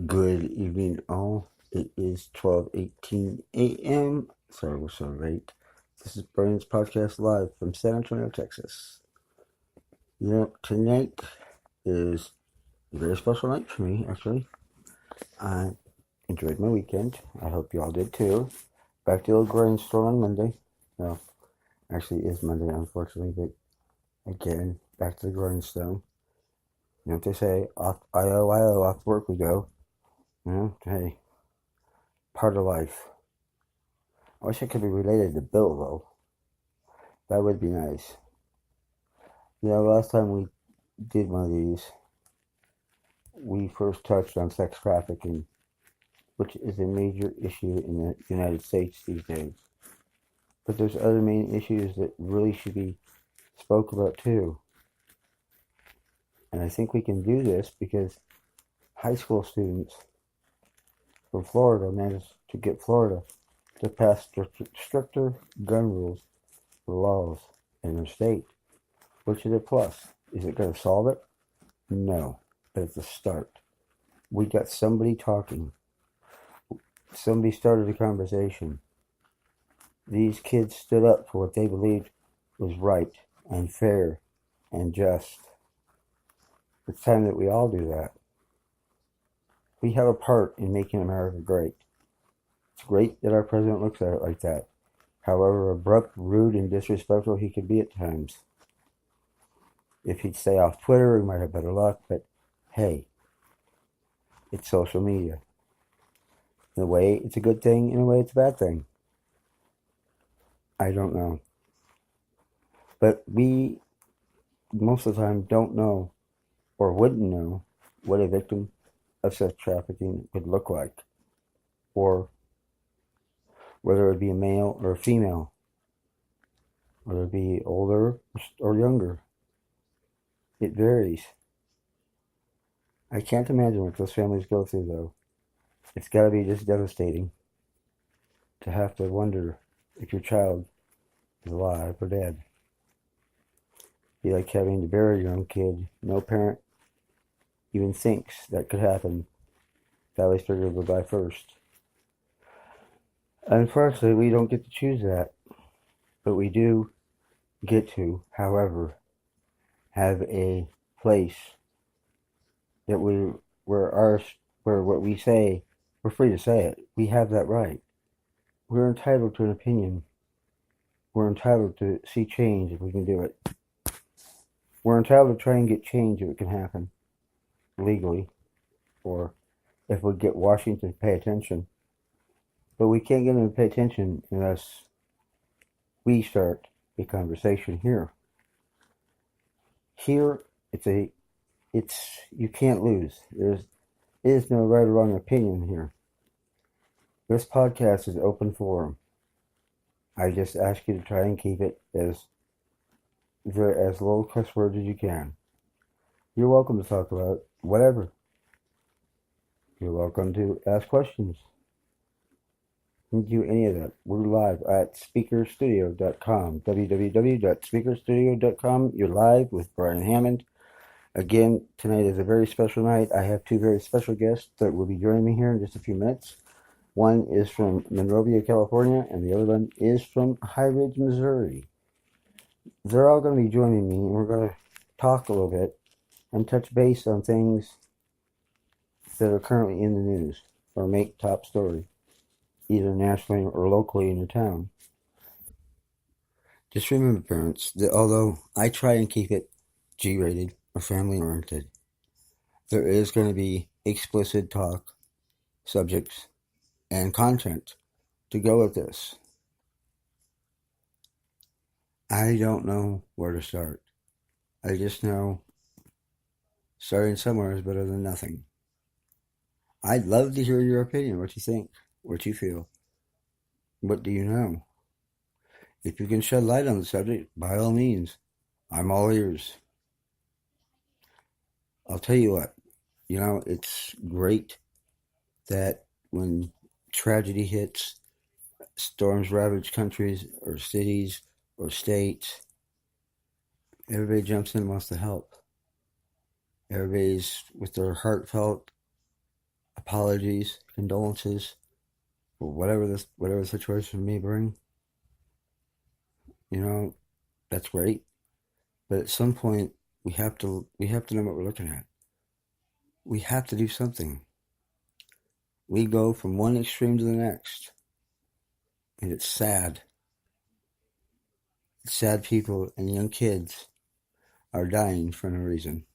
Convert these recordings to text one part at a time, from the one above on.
Good evening, all. It is 12:18 a.m. Sorry, we're so late. This is Brian's podcast live from San Antonio, Texas. Tonight is a very special night for me, actually. I enjoyed my weekend. I hope you all did too. Back to the old grindstone on Monday. Well, actually, it is Monday, unfortunately, but again, back to the grindstone. You know what they say? Off IO, off work we go. Hey, part of life. I wish I could be related to Bill, though. That would be nice. Last time we did one of these, we first touched on sex trafficking, which is a major issue in the United States these days. But there's other main issues that really should be spoke about too. And I think we can do this because high school students from Florida managed to get Florida to pass stricter gun rules or laws in their state, which is a plus. Is it going to solve it? No, but it's a start. We got somebody talking. Somebody started a conversation. These kids stood up for what they believed was right and fair and just. It's time that we all do that. We have a part in making America great. It's great that our president looks at it like that. However abrupt, rude, and disrespectful he could be at times. If he'd stay off Twitter, we might have better luck, but hey, it's social media. In a way, it's a good thing. In a way, it's a bad thing. I don't know. But we, most of the time, don't know or wouldn't know what a victim of sex trafficking would look like, or whether it be a male or a female, whether it be older or younger. It varies. I can't imagine what those families go through, though. It's got to be just devastating to have to wonder if your child is alive or dead. It'd be like having to bury your own kid. No parent even thinks that could happen. Valley Figure will die first. Unfortunately, we don't get to choose that, but we do get to, however, have a place that where what we say, we're free to say it. We have that right. We're entitled to an opinion. We're entitled to see change if we can do it. We're entitled to try and get change if it can happen legally, or if we get Washington to pay attention. But we can't get them to pay attention unless we start a conversation here. Here, you can't lose. There is no right or wrong opinion here. This podcast is open forum. I just ask you to try and keep it as low cuss words as you can. You're welcome to talk about whatever. You're welcome to ask questions. You can do any of that. We're live at speakerstudio.com. www.speakerstudio.com. You're live with Brian Hammond. Again, tonight is a very special night. I have two very special guests that will be joining me here in just a few minutes. One is from Monrovia, California, and the other one is from High Ridge, Missouri. They're all going to be joining me, and we're going to talk a little bit and touch base on things that are currently in the news or make top story, either nationally or locally in your town. Just remember, parents, that although I try and keep it G-rated or family-oriented, there is going to be explicit talk, subjects, and content to go with this. I don't know where to start. I just know starting somewhere is better than nothing. I'd love to hear your opinion, what you think, what you feel. What do you know? If you can shed light on the subject, by all means, I'm all ears. I'll tell you what, it's great that when tragedy hits, storms ravage countries or cities or states, everybody jumps in and wants to help. Everybody's with their heartfelt apologies, condolences for whatever the situation may bring. That's great. But at some point, we have to know what we're looking at. We have to do something. We go from one extreme to the next, and it's sad. Sad people and young kids are dying for no reason,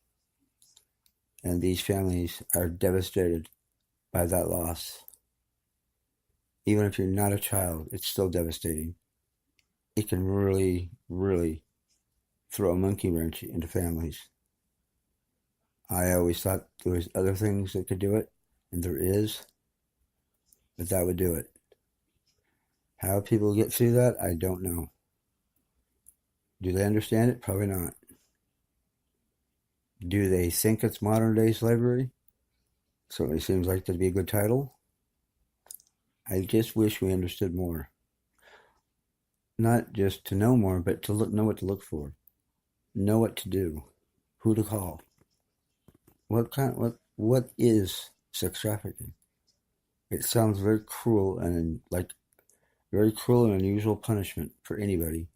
and these families are devastated by that loss. Even if you're not a child, it's still devastating. It can really, really throw a monkey wrench into families. I always thought there was other things that could do it, and there is, but that would do it. How people get through that, I don't know. Do they understand it? Probably not. Do they think it's modern day slavery? Certainly seems like that'd be a good title. I just wish we understood more. Not just to know more, but to know what to look for. Know what to do. Who to call. What is sex trafficking? It sounds very cruel and very cruel and unusual punishment for anybody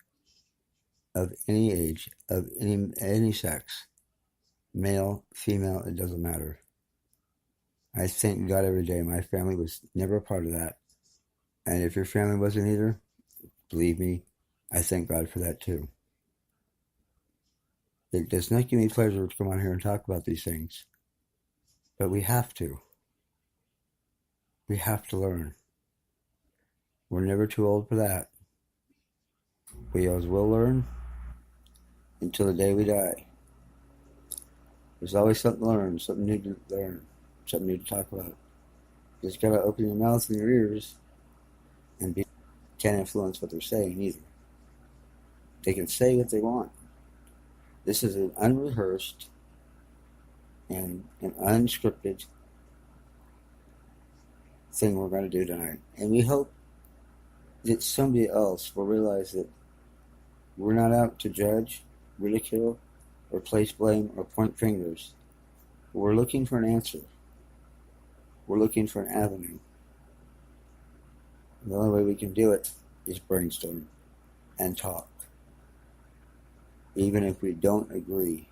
of any age, of any sex, male, female, it doesn't matter. I thank God every day my family was never a part of that. And if your family wasn't either, believe me, I thank God for that too. It does not give me pleasure to come on here and talk about these things. But we have to. We have to learn. We're never too old for that. We always will learn until the day we die. There's always something to learn, something new to learn, something new to talk about. You just gotta open your mouth and your ears and can't influence what they're saying either. They can say what they want. This is an unrehearsed and an unscripted thing we're going to do tonight. And we hope that somebody else will realize that we're not out to judge, ridicule, or place blame or point fingers. We're looking for an answer. We're looking for an avenue. And the only way we can do it is brainstorm and talk. Even if we don't agree,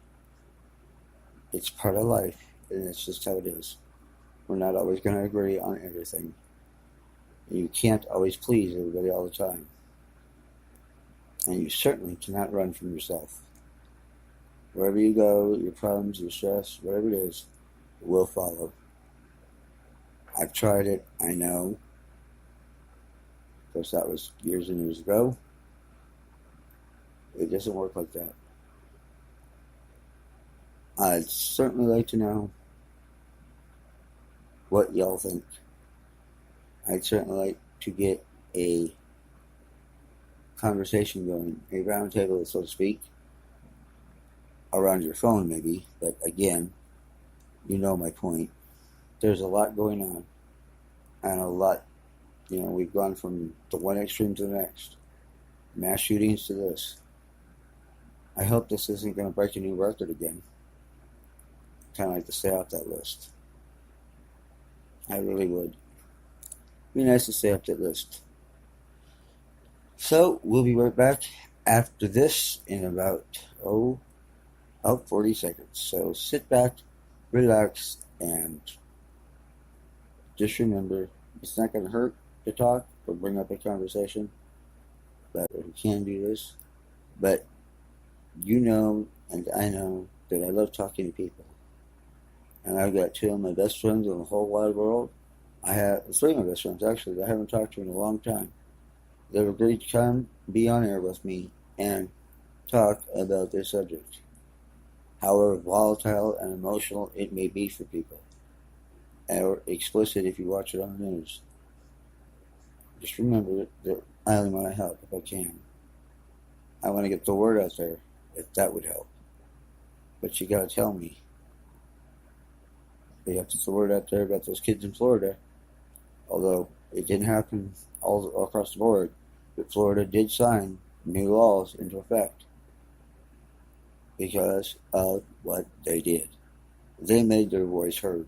it's part of life, and it's just how it is. We're not always going to agree on everything. You can't always please everybody all the time. And you certainly cannot run from yourself. Wherever you go, your problems, your stress, whatever it is, it will follow. I've tried it, I know. Of course, that was years and years ago. It doesn't work like that. I'd certainly like to know what y'all think. I'd certainly like to get a conversation going, a round table, so to speak, around your phone maybe, but again, you know my point. There's a lot going on, and a lot, we've gone from the one extreme to the next. Mass shootings to this. I hope this isn't going to break a new record again. Kind of like to stay off that list. I really would. Be nice to stay off that list. So, we'll be right back after this in about 40 seconds. So, sit back, relax, and just remember, it's not going to hurt to talk or bring up a conversation. But we can do this. But you know, and I know, that I love talking to people. And I've got two of my best friends in the whole wide world. I have three of my best friends, actually, that I haven't talked to in a long time. They've agreed to come be on air with me and talk about this subject. However volatile and emotional it may be for people. Or explicit if you watch it on the news. Just remember that I only want to help if I can. I want to get the word out there, if that would help. But you gotta tell me. You have to get the word out there about those kids in Florida. Although it didn't happen all across the board. But Florida did sign new laws into effect. Because of what they did. They made their voice heard.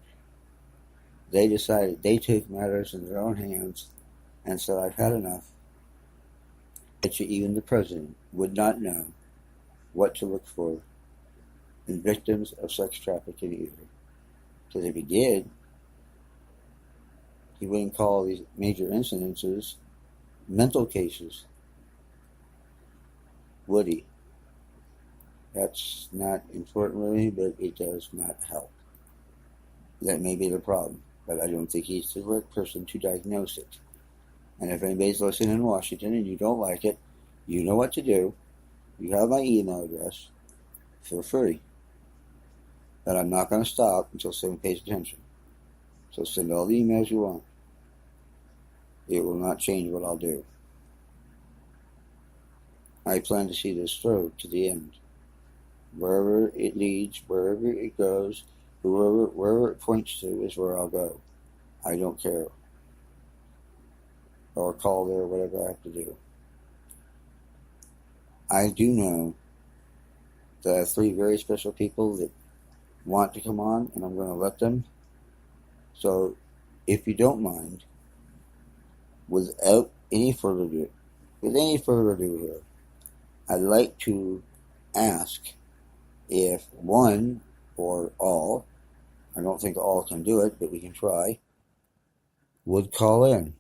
they decided they took matters in their own hands and said, I've had enough. Bet you even the president would not know what to look for in victims of sex trafficking either. Because if he did, he wouldn't call these major incidences mental cases, would he? That's not important really, but it does not help. That may be the problem, but I don't think he's the right person to diagnose it. And if anybody's listening in Washington and you don't like it, you know what to do. You have my email address. Feel free. But I'm not going to stop until someone pays attention. So send all the emails you want. It will not change what I'll do. I plan to see this through to the end. Wherever it leads, wherever it goes, wherever it points to is where I'll go. I don't care. Or call there, whatever I have to do. I do know that I have 3 very special people that want to come on, and I'm going to let them. So, if you don't mind, without any further ado here, I'd like to ask if one or all, I don't think all can do it, but we can try, would call in.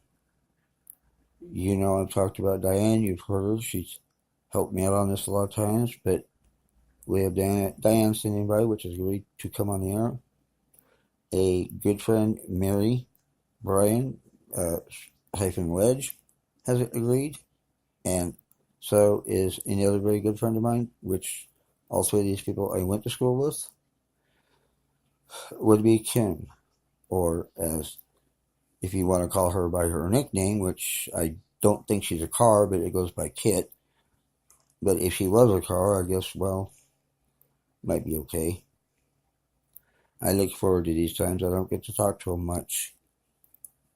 You know, I've talked about Diane, you've heard her, she's helped me out on this a lot of times, but we have Diane standing by, which is agreed to come on the air. A good friend, Mary Bryan, Wedge, has agreed, and so is any other very good friend of mine, which all 3 of these people I went to school with, would be Kim, or as if you want to call her by her nickname, which I don't think she's a car, but it goes by Kit. But if she was a car, I guess, well, might be okay. I look forward to these times. I don't get to talk to them much.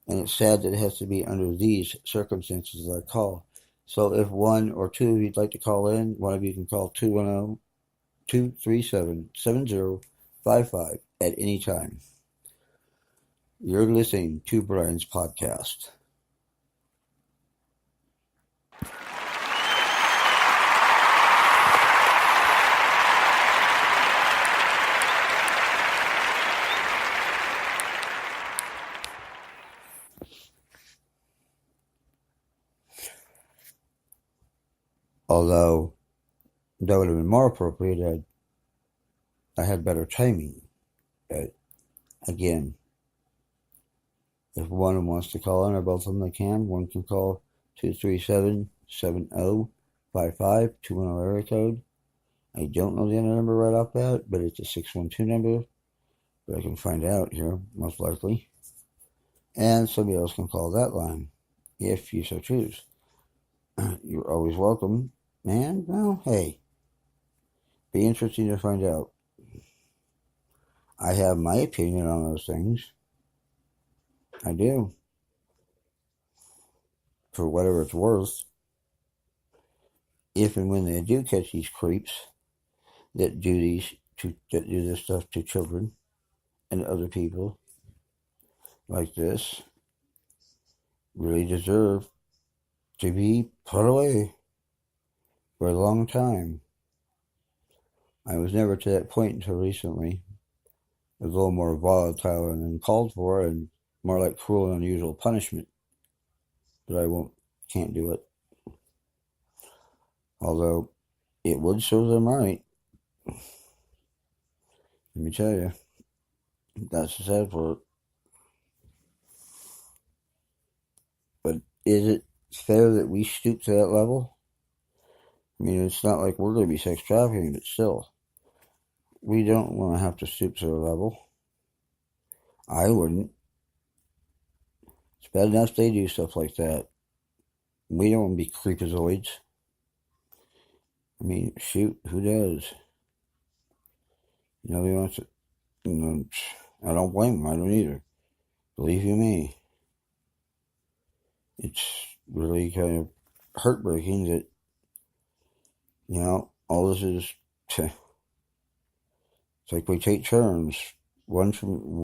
And it's sad that it has to be under these circumstances that I call. So if 1 or 2 of you'd like to call in, one of you can call 210-237-7055 at any time. You're listening to Brian's podcast. Although that would have been more appropriate, I had better timing. But again, if one of them wants to call in, or both of them they can, one can call 237-7055, 210 area code. I don't know the other number right off that, but it's a 612 number. But I can find out here, most likely. And somebody else can call that line, if you so choose. You're always welcome. And, well, hey, be interesting to find out. I have my opinion on those things. I do. For whatever it's worth. If and when they do catch these creeps that do this stuff to children and other people like this, really deserve to be put away for a long time. I was never to that point until recently. It was a little more volatile and uncalled for, and more like cruel and unusual punishment. But I can't do it. Although it would serve them right. Let me tell you, that's the sad part. But is it fair that we stoop to that level? I mean, it's not like we're going to be sex trafficking, but still, we don't want to have to stoop to the level. I wouldn't. It's bad enough they do stuff like that. We don't want to be creepazoids. I mean, shoot, who does? Nobody wants to. I don't blame them. I don't either. Believe you me. It's really kind of heartbreaking that, all this is. It's like we take turns. One from